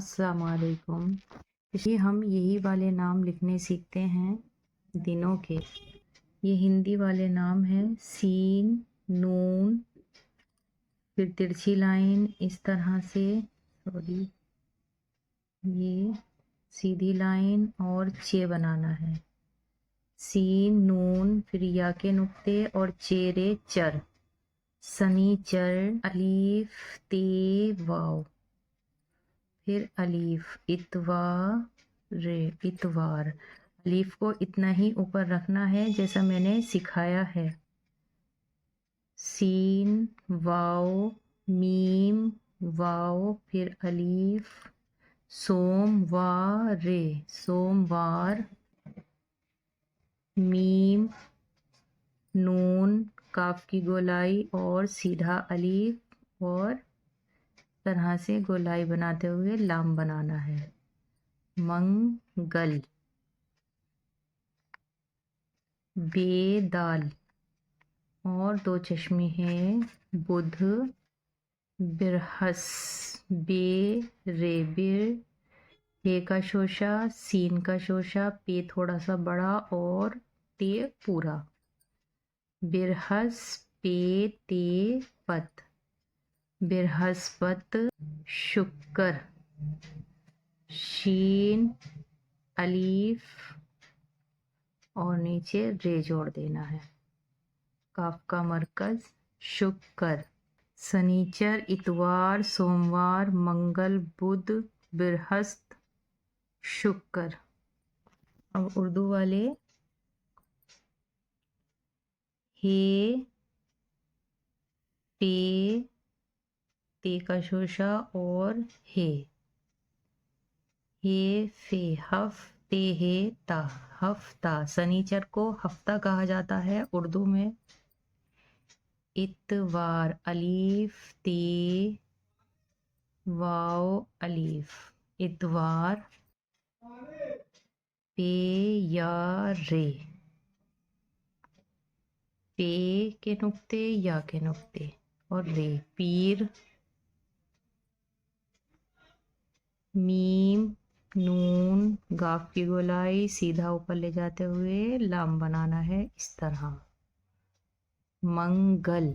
अस्सलाम वालेकुम। ये हम यही वाले नाम लिखने सीखते हैं दिनों के। ये हिंदी वाले नाम हैं सीन, नून, फिर तिरछी लाइन इस तरह से, सॉरी ये सीधी लाइन और चे बनाना है। सीन, नून, फिर या के नुक्ते और चेरे चर, सनीचर, अलीफ, ते, वाव, फिर अलीफ, इतवार, इतवार। अलीफ को इतना ही ऊपर रखना है जैसा मैंने सिखाया है। सीन, वाव, मीम, वाव, फिर अलीफ, सोमवार, सोमवार, मीम, नून, काफ की गोलाई और सीधा अलीफ और तरह से गोलाई बनाते हुए लाम बनाना है। मंगल, बेदाल और दो चश्मे हैं, बुध, बिरहस, बेरे, बिर, हे का शोशा, सीन का शोशा, पे थोड़ा सा बड़ा और ते पूरा, बिरहस, पे, ते, पत, बृहस्पत, शुक्र, शीन, अलीफ और नीचे रे जोड़ देना है। काफ का मरकज शुक्र, शनिचर, इतवार, सोमवार, मंगल, बुध, बृहस्पति, शुक्र। अब उर्दू वाले हे, पे, ते का शोशा और हे फे, हफ्ते, हे, ता, हफ्ता। शनिचर को हफ्ता कहा जाता है उर्दू में। इतवार, अलीफ, ते, वाव, अलीफ, इतवार, पे या रे, पे के नुक्ते या के नुक्ते और रे, पीर, मीम, नून, गाफ की गोलाई सीधा ऊपर ले जाते हुए लाम बनाना है इस तरह। मंगल,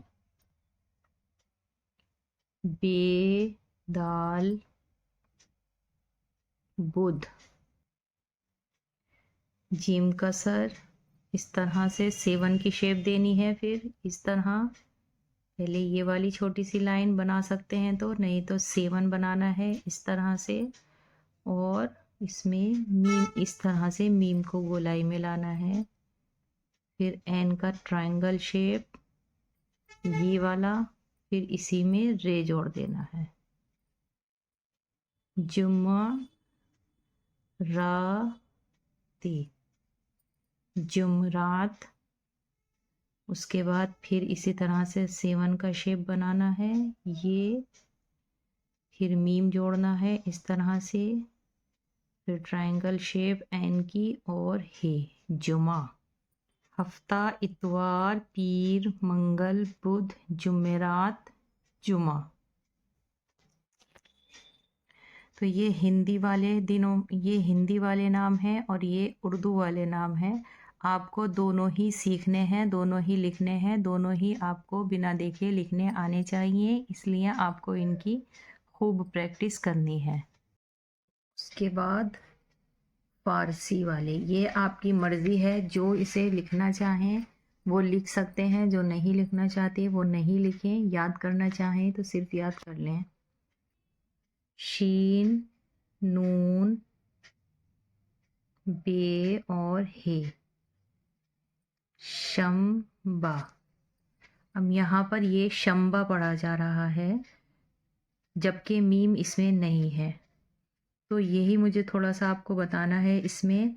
बेदाल, बुध, जीम का सर इस तरह से 7 की शेप देनी है। फिर इस तरह पहले ये वाली छोटी सी लाइन बना सकते हैं तो, नहीं तो 7 बनाना है इस तरह से। और इसमें मीम, इस तरह से मीम को गोलाई में लाना है। फिर एन का ट्रायंगल शेप ये वाला, फिर इसी में रे जोड़ देना है। जुम्मा, राती, जुमरात। उसके बाद फिर इसी तरह से 7 का शेप बनाना है ये, फिर मीम जोड़ना है इस तरह से, फिर ट्रायंगल शेप एन की और हे, जुमा। हफ्ता, इतवार, पीर, मंगल, बुध, जुमेरात, जुमा। तो ये हिंदी वाले दिनों, ये हिंदी वाले नाम हैं और ये उर्दू वाले नाम हैं। आपको दोनों ही सीखने हैं, दोनों ही लिखने हैं, दोनों ही आपको बिना देखे लिखने आने चाहिए, इसलिए आपको इनकी खूब प्रैक्टिस करनी है। उसके बाद फारसी वाले, ये आपकी मर्ज़ी है, जो इसे लिखना चाहें वो लिख सकते हैं, जो नहीं लिखना चाहते वो नहीं लिखें। याद करना चाहें तो सिर्फ याद कर लें। शीन, नून, बे और हे, शम्बा। अब यहाँ पर ये शम्बा पढ़ा जा रहा है जबकि मीम इसमें नहीं है, तो यही मुझे थोड़ा सा आपको बताना है इसमें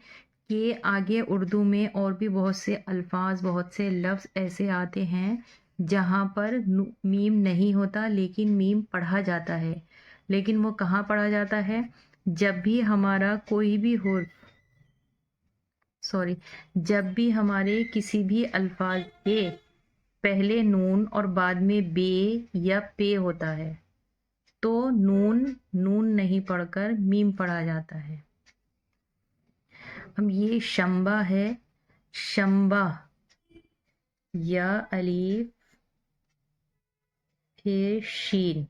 कि आगे उर्दू में और भी बहुत से अल्फाज, बहुत से लफ्ज़ ऐसे आते हैं जहाँ पर मीम नहीं होता लेकिन मीम पढ़ा जाता है। लेकिन वो कहाँ पढ़ा जाता है? जब भी हमारा कोई भी हो, जब भी हमारे किसी भी अल्फाज के पहले नून और बाद में बे या पे होता है, تو نون نہیں پڑھ کر میم پڑھا جاتا ہے. اب یہ شمبا ہے، شمبا، یا الف پھر شین،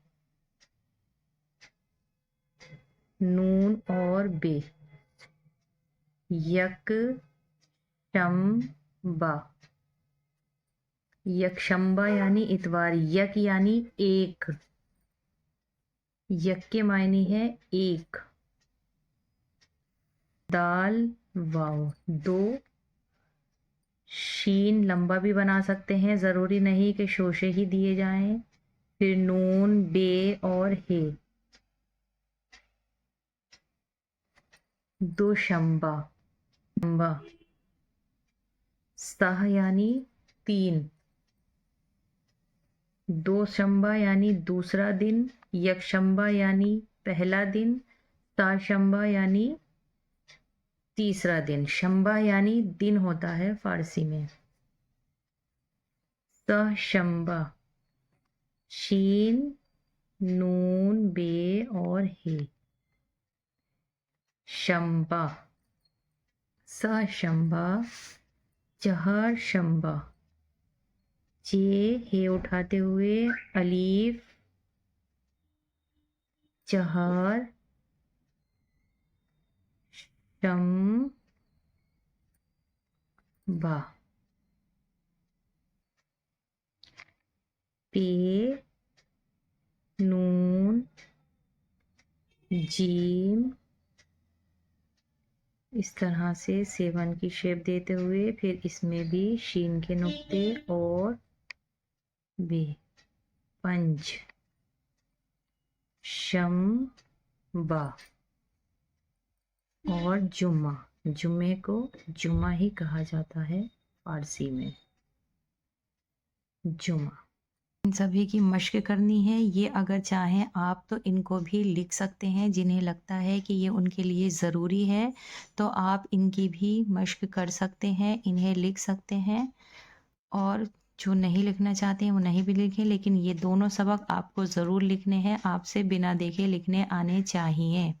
نون اور بے، یک شمبا. یک شمبا یعنی اتوار، یک یعنی ایک، یک کے معنی ہے ایک. دال واو دو، شین لمبا بھی بنا سکتے ہیں، ضروری نہیں کہ شوشے ہی دیے جائیں. پھر نون، بے اور ہے، دو شمبا. شمبا، سہ یعنی تین، دو شمبا یعنی دوسرا دن، یک شمبا یعنی پہلا دن، تا شمبا یعنی تیسرا دن. شمبا یعنی دن ہوتا ہے فارسی میں. سہ شمبا، شین، نون، بے اور ہے، شمبا. سہ شمبا، چہار شمبا، ہے اٹھاتے ہوئے الف، چہار شمبا. پے، نون، جیم، اس طرح سے 7 کی شیپ دیتے ہوئے پھر اس میں بھی شین کے نقطے اور بے. پنج، شمبا. اور جمعہ، جمعے کو جمعہ ہی کہا جاتا ہے فارسی میں، جمعہ. ان سبھی کی مشق کرنی ہے. یہ اگر چاہیں آپ تو ان کو بھی لکھ سکتے ہیں، جنہیں لگتا ہے کہ یہ ان کے لیے ضروری ہے تو آپ ان کی بھی مشق کر سکتے ہیں، انہیں لکھ سکتے ہیں. اور جو نہیں لکھنا چاہتے ہیں وہ نہیں بھی لکھیں، لیکن یہ دونوں سبق آپ کو ضرور لکھنے ہیں، آپ سے بنا دیکھے لکھنے آنے چاہیے.